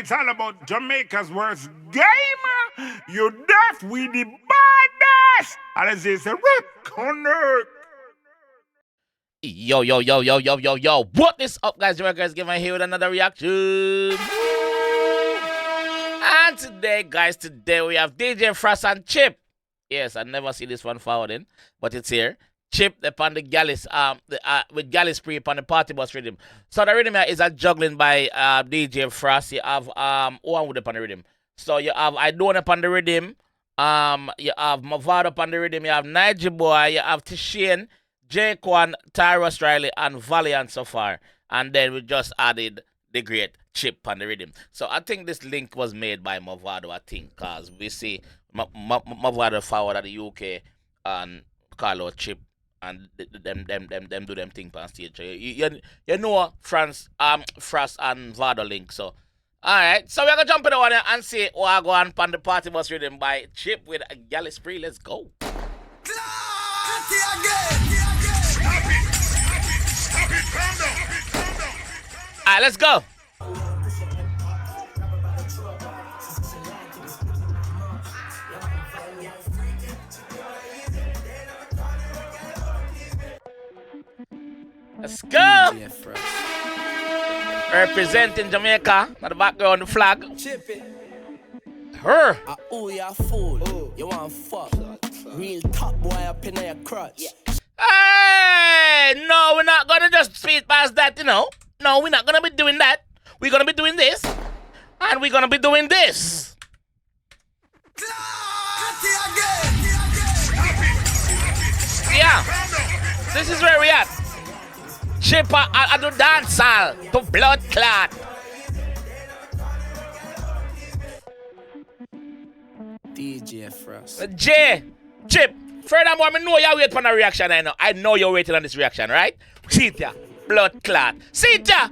it's all about Jamaica's worst game. You deaf, we the baddest. And as they say, connect. Yo. What is up, guys? JAMAICA'S giving here with another reaction. And today, guys, we have DJ Frass and Chip. Yes, I never see this one forwarding, but it's here. Chip upon the Gyalis, with Gyalis Pree upon the party bus Riddim. So the Riddim here is a juggling by DJ Frass. You have Owen upon the Riddim. So you have I Don't upon the Riddim. You have Mavado upon the Riddim. You have Nigel Boy. You have Tishane, J.Quan, Tyrus Riley, and Valiant so far. And then we just added the great Chip on the Riddim. So I think this link was made by Mavado, I think, because we see Mavado forward at the UK and call out Chip and them do them thing on stage. You know Frass and Vado link. So alright, so we're gonna jump in the one and see what I go on the party bus Riddim by Chip with Gyalis Pree. Let's go. Alright, let's go. Let's go. Representing Jamaica, at the background, the flag. Her. Oh, you a fool. You want fuck. Real top boy up in your crutch. Hey, no, we're not gonna just speed past that, you know. No, we're not gonna be doing that. We're gonna be doing this, and we're gonna be doing this. Yeah, this is where we at. Chipper, I do dance hall to blood clot. DJ Frass. Chip. Furthermore, I know you wait for a reaction. I know you're waiting on this reaction, right? See it ya, blood clot. See it ya.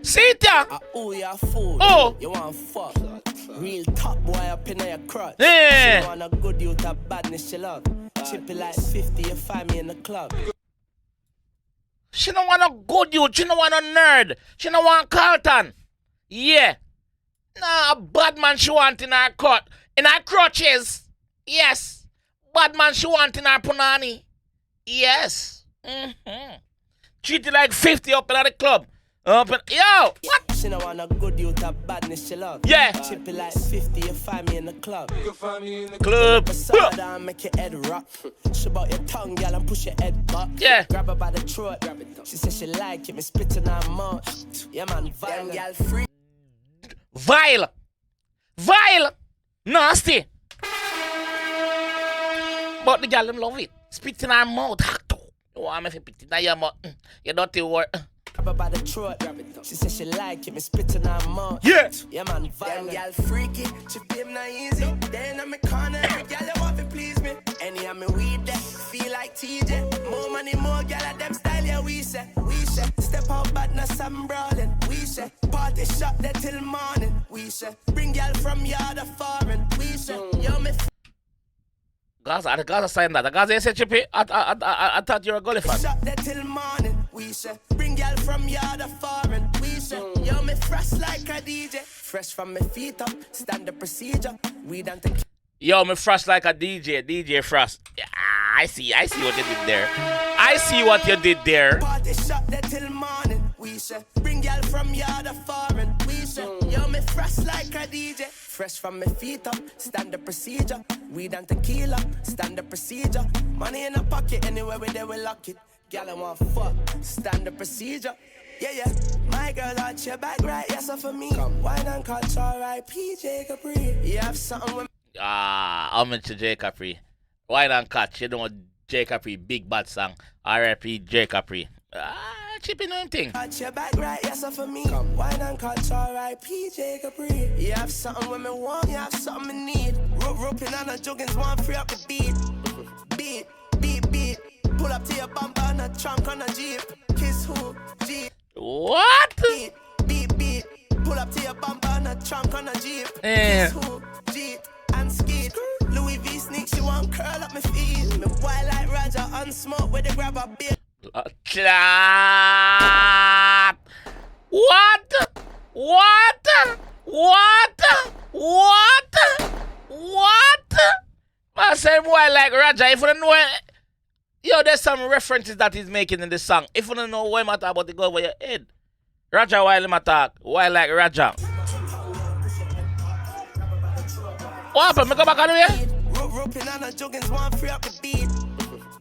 See it ya. Oh, you a fool. Oh. You want fuck. Real top boy up in your crutch. Yeah. She want a good youth of badness she love. Chippy like 50, you find me in the club. She don't want a good youth. She don't want a nerd. She don't want Carlton. Yeah. Nah, a bad man she want in her cut. In her crutches. Yes. Bad man she want in her punani. Yes. Treat it like 50 up in the club. Yo, what? She don't want a good youth of badness she love. Yeah. Chippy like 50, you find me in the club. You can find me in the club. Beside her, make your head rock. She about your tongue, girl, and push your head back. Yeah. Grab her by the throat. She said she like it, me spitting her mouth. Yeah, man, vile. Girl free. Vile. Nasty. But the girl them love it. Spit in her mouth. You want me to spit in your mouth? You dirty word. Grab her by the throat. She said she like it, me spitting her mouth. Yeah. Yeah, man, vile. Girl freaky. She feel not easy. Then I'm a corner. Girl, you want to please me. Any of me weed there. Feel like TJ. More money, more girl at them style. Yeah, we say. Step out badness, I'm brawling. We say. Party shot there till morning. We say. Bring girl from yard of foreign. We say. Yo, me. The Gaza signed that. The Gaza said, Chippy, I thought you were a goalie fan. Shot there till morning, we say. Bring y'all from yard of foreign, we say. Yo, me fresh like a DJ. Fresh from my feet up, standard procedure. We done to... Yo, me fresh like a DJ Frass. Yeah, I see what you did there. Party shot there till morning, we say. Bring y'all from yard of foreign, we say. Yo, me fresh like a DJ. Fresh from my feet up, standard procedure. Weed and tequila, standard procedure. Money in a pocket, anywhere we there we lock it. Girl, I want fuck, standard procedure. Yeah. My girl out your back right, yes, so for me. Wine and catch, R.I.P. 𝐂𝐂𝐂𝐓𝐈. You have something with... I'm to 𝐂𝐂𝐂𝐓𝐈. Wine and catch, you know 𝐂𝐂𝐂𝐓𝐈, big bad song. R.I.P. 𝐂𝐂𝐂𝐓𝐈. Chippy know him thing. Catch your back right, yes, so for me. Wine and catch, R.I.P. 𝐂𝐂𝐂𝐓𝐈. You have something when me want, you have something me need. Roping on the juggins, one free up the beat. Beat. Pull up to your bumper on a trunk on a Jeep. Kiss who? Jeep. What? Beat. Pull up to your bumper on a trunk on a Jeep. Yeah. Kiss who? Jeep. And skid. Louis V sneak, she want curl up my feet. Me wild like Roger, unsmoke with the grab a beer. Clap. What? What? I say boy like Raja, if you don't know yo, there's some references that he's making in this song. If you don't know what I'm talking about, it go over your head. Raja while him attack, why like Raja? What happened? Me go back on the way? Roping on a juggins, one free up the beat.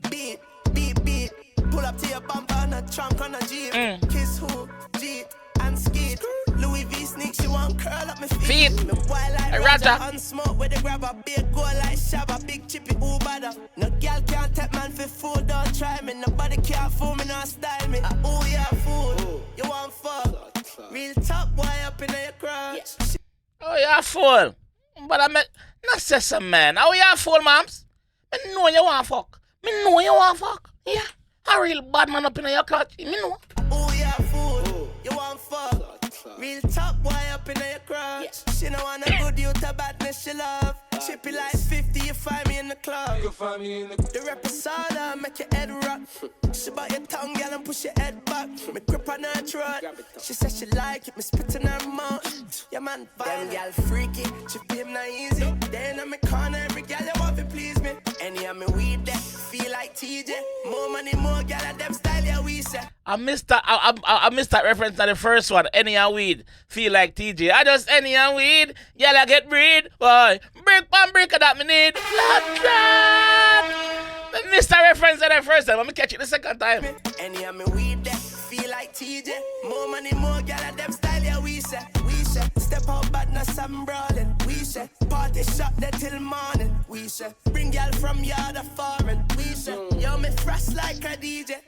Beat. Pull up to your bumper on a trunk on a Jeep. Kiss who? Jeep and skid. Louis V sneak, she want curl up my feet. Me wild like Raja on smoke with the grab a big goal like Shabba, big chippy who bother. No girl can't take man for food, don't try me. Nobody can't fool me, no style me. Oh yeah, fool, you want fuck? Real top boy up in your crotch. Oh yeah, fool. But I mean, not say some man. Oh yeah, fool, mams. Me know you want fuck. Yeah, a real bad man up in your crotch. Me know. Oh yeah, fool, you want fuck? Real top boy up in your crotch. She don't want a good youth, a badness she love. Chippy like 50, you find me in the club. You find me in the reposada, make your head rock. She bite your tongue, girl, and push your head back. Me grip on her throat. She said she like it, me spit in her mouth. Yeah, man, them girl freaky, chippy him not easy. Then I'm in corner, every girl you want to please me. Any of me weed there, feel like TJ. More money, more girl, and them style, yeah, we say. I missed that reference to the first one. Any and weed, feel like TJ. I just any and weed, girl, I get breed. Boy, brick pan brick that me need. I missed that reference to the first time. Let me catch it the second time. Any of me weed there, feel like TJ. More money, more girl, and them style, yeah, we say. Step out badness, I'm brawling. We say, party shot there till morning. We say, bring girl from yard of foreign. We say, yo, me Frass like a DJ.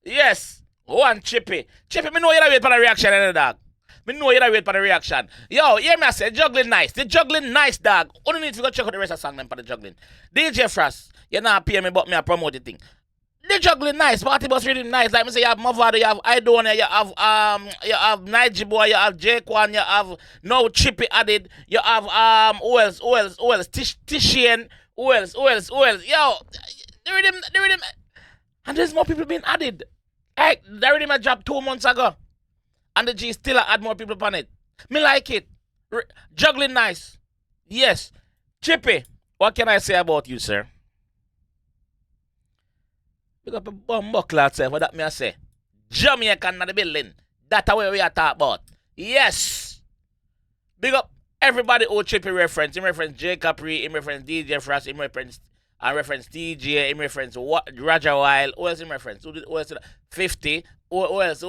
Yes, one Chippy, me know you're wait for the reaction, any dog. Me know you're wait for the reaction. Yo, hear me I say, juggling nice. The juggling nice, dog. Only need to go check out the rest of the song then for the juggling. DJ Frass, you not pay me, but me I promote the thing. The juggling nice, party bus Riddim nice. Like me say, you have Mavado, you have Idonia, you have Nige Boy, you have J1, you have no Chippy added, you have who else? Tishian, who else? Yo, the Riddim, and there's more people being added. Like the Riddim I dropped 2 months ago, and the G still add more people on it. Me like it. Juggling nice, yes. Chippy, what can I say about you, sir? Pick up a bum buckler, say, what that me I say? Jamaican in the building. That's where we are talking about. Yes. Big up everybody who Chippy reference. In reference JAMAICA'S Pree, in reference DJ Frass, in reference TJ, in reference Raja Wild. Who else in reference? Who else? 50. Who else?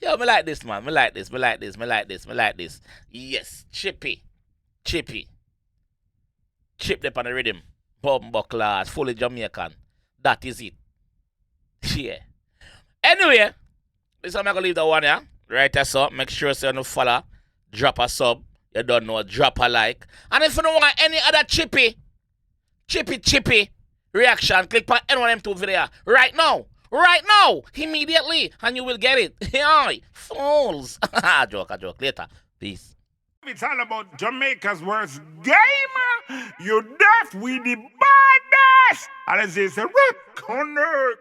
Yo, me like this, man. Me like this. Yes. Chippy. Chip them on the Riddim. Bumbo class, fully Jamaican. That is it. Yeah. Anyway, this time I'm gonna leave that one here. Right us up. Make sure you no follow. Drop a sub. You don't know, drop a like. And if you don't want any other chippy reaction, click on any one of them 2 videos. Right now, immediately, and you will get it. Hey, fools. Joke. Later. Peace. It's all about Jamaica's worst game. You deaf with the baddest. And it's a rip connect.